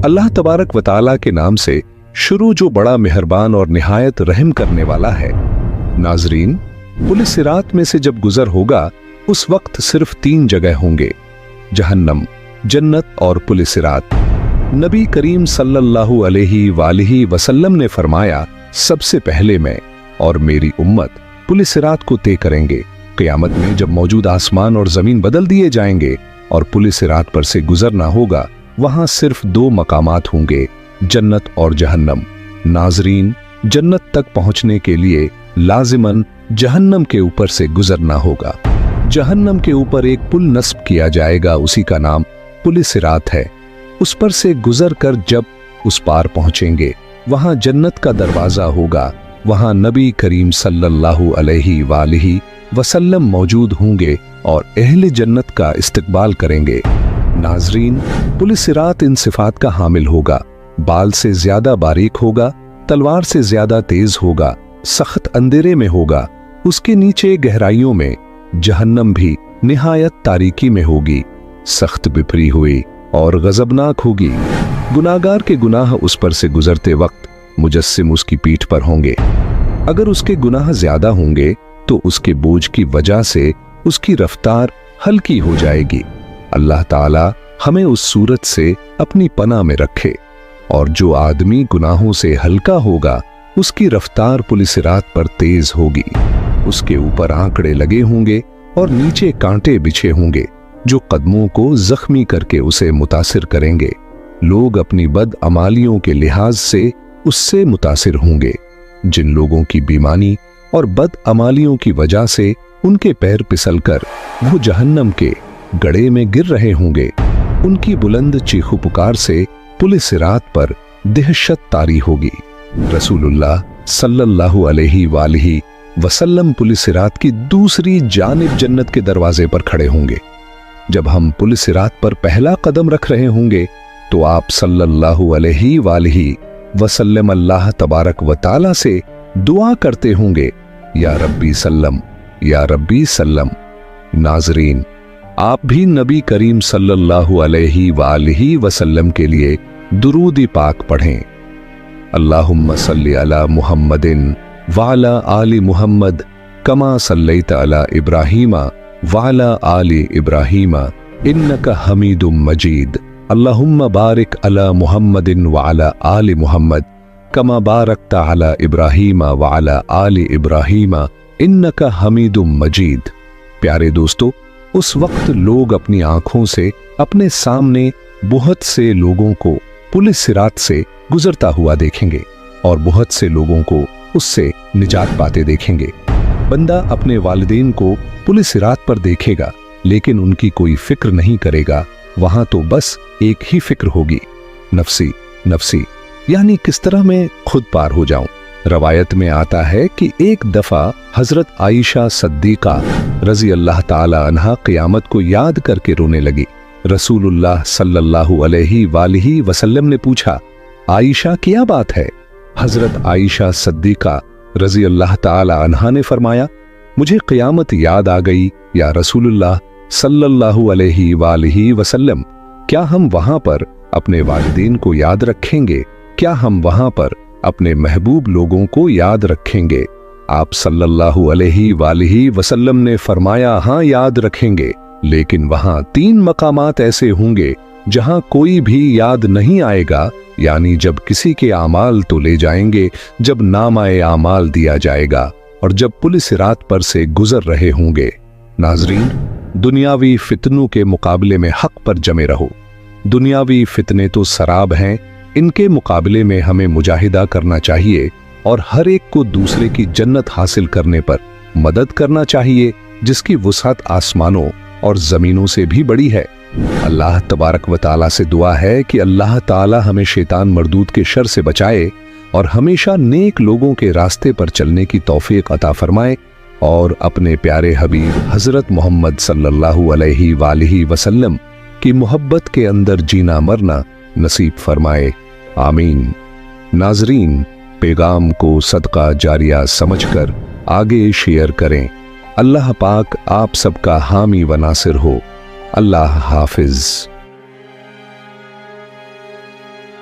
अल्लाह तबारक व तआला के नाम से शुरू जो बड़ा मेहरबान और निहायत रहम करने वाला है। नाजरीन, पुलिस सिरात में से जब गुजर होगा उस वक्त सिर्फ 3 जगह होंगे, जहन्नम, जन्नत और पुलिस सिरात। नबी करीम सल्लल्लाहु अलैहि वसल्लम ने फरमाया, सबसे पहले मैं और मेरी उम्मत पुलिस सिरात को तय करेंगे। क़यामत में जब मौजूद आसमान और जमीन बदल दिए जाएंगे और पुलिस सिरात पर से गुजरना होगा, वहां सिर्फ 2 मकामात होंगे, जन्नत और जहन्नम। नाजरीन, जन्नत तक पहुंचने के लिए लाजिमन जहन्नम के ऊपर से गुजरना होगा। जहन्नम के ऊपर एक पुल नस्ब किया जाएगा, उसी का नाम पुलिस सिरात है। उस पर से गुजर कर जब उस पार पहुंचेंगे, वहां जन्नत का दरवाजा होगा। वहां नबी करीम सल्लल्लाहु अलैहि वसल्लम मौजूद होंगे और अहले जन्नत का इस्तकबाल करेंगे। नाजरीन, पुलिस सिरात इन सिफात का हामिल होगा। बाल से ज्यादा बारीक होगा, तलवार से ज्यादा तेज होगा, सख्त अंधेरे में होगा। उसके नीचे गहराइयों में जहन्नम भी निहायत तारीकी में होगी, सख्त बिफरी हुई और गजबनाक होगी। गुनाहगार के गुनाह उस पर से गुजरते वक्त मुजस्सिम उसकी पीठ पर होंगे। अगर उसके गुनाह ज्यादा होंगे तो उसके बोझ की वजह से उसकी रफ्तार हल्की हो जाएगी। अल्लाह ताला हमें उस सूरत से अपनी पनाह में रखे। और जो आदमी गुनाहों से हल्का होगा उसकी रफ्तार पुलिस सिरात पर तेज होगी। उसके ऊपर आंकड़े लगे होंगे और नीचे कांटे बिछे होंगे जो कदमों को जख्मी करके उसे मुतासिर करेंगे। लोग अपनी बदअमालियों के लिहाज से उससे मुतासिर होंगे। जिन लोगों की बेईमानी और बदअमालियों की वजह से उनके पैर फिसलकर वो जहन्नम के गड्ढे में गिर रहे होंगे, उनकी बुलंद चीखो पुकार से पुलिस सिरात पर दहशत तारी होगी। रसूलुल्लाह सल्लल्लाहु अलैहि वसल्लम पुलिस सिरात की दूसरी जानिब जन्नत के दरवाजे पर खड़े होंगे। जब हम पुलिस सिरात पर पहला कदम रख रहे होंगे तो आप सल्लल्लाहु अलैहि वसल्लम अल्लाह तबारक व तआला से दुआ करते होंगे, या रब्बी सल्लम, या रब्बी सल्लम। नाजरीन, आप भी नबी करीम सल्लल्लाहु अलैहि वसल्लम के लिए दुरूद पाक पढ़ें। अल्लाहुम्मा सल्ली अला मुहम्मदिन वाला आली मुहम्मद कमा सल्लैता अला इब्राहीमा वाला आली इब्राहीमा इन्नका हमीदुम मजीद। अल्लाहुम्मा बारिक अला मुहम्मदिन वाला आली मुहम्मद कमा बारकता अला इब्राहीमा वाला आली इब्राहीमा इन्नका हमीदुम मजीद। प्यारे दोस्तों, उस वक्त लोग अपनी आंखों से अपने सामने बहुत से लोगों को पुलिस सिरात से गुजरता हुआ देखेंगे और बहुत से लोगों को उससे निजात पाते देखेंगे। बंदा अपने वालिदैन को पुलिस सिरात पर देखेगा लेकिन उनकी कोई फिक्र नहीं करेगा। वहां तो बस एक ही फिक्र होगी, नफसी नफसी, यानी किस तरह मैं खुद पार हो जाऊं। रवायत में आता है कि एक दफा हजरत आयशा सद्दीका रजी अल्लाह ताला अन्हा क़यामत को याद करके रोने लगी। रसूलुल्लाह सल्लल्लाहु अलैहि वसल्लम ने पूछा, आयशा क्या बात है? हजरत आयशा सद्दीका रजी अल्लाह ताला अन्हा ने फरमाया, मुझे क़यामत याद आ गई या रसूलुल्लाह सल्लल्लाहु अलैहि वसल्लम। क्या हम वहां पर अपने वालिदैन को याद रखेंगे? क्या हम वहां पर अपने महबूब लोगों को याद रखेंगे? आप सल्लल्लाहु अलैहि वसल्लम ने फरमाया, हाँ याद रखेंगे, लेकिन वहां 3 मकामात ऐसे होंगे जहां कोई भी याद नहीं आएगा, यानी जब किसी के आमाल तो ले जाएंगे, जब नामाए आमाल दिया जाएगा और जब पुलिस सिरात पर से गुजर रहे होंगे। नाजरीन, दुनियावी फितनों के मुकाबले में हक पर जमे रहो। दुनियावी फितने तो सराब हैं, इनके मुकाबले में हमें मुजाहिदा करना चाहिए और हर एक को दूसरे की जन्नत हासिल करने पर मदद करना चाहिए, जिसकी वुसअत आसमानों और जमीनों से भी बड़ी है। अल्लाह तबारक व तआला से दुआ है कि अल्लाह ताला हमें शैतान मरदूद के शर से बचाए और हमेशा नेक लोगों के रास्ते पर चलने की तौफीक अता फरमाए और अपने प्यारे हबीब हजरत मोहम्मद सल्लल्लाहु अलैहि वसल्लम की मोहब्बत के अंदर जीना मरना नसीब फरमाए। आमीन। नाजरीन, पैगाम को सदका जारिया समझकर आगे शेयर करें। अल्लाह पाक आप सबका हामी व नासिर हो। अल्लाह हाफिज।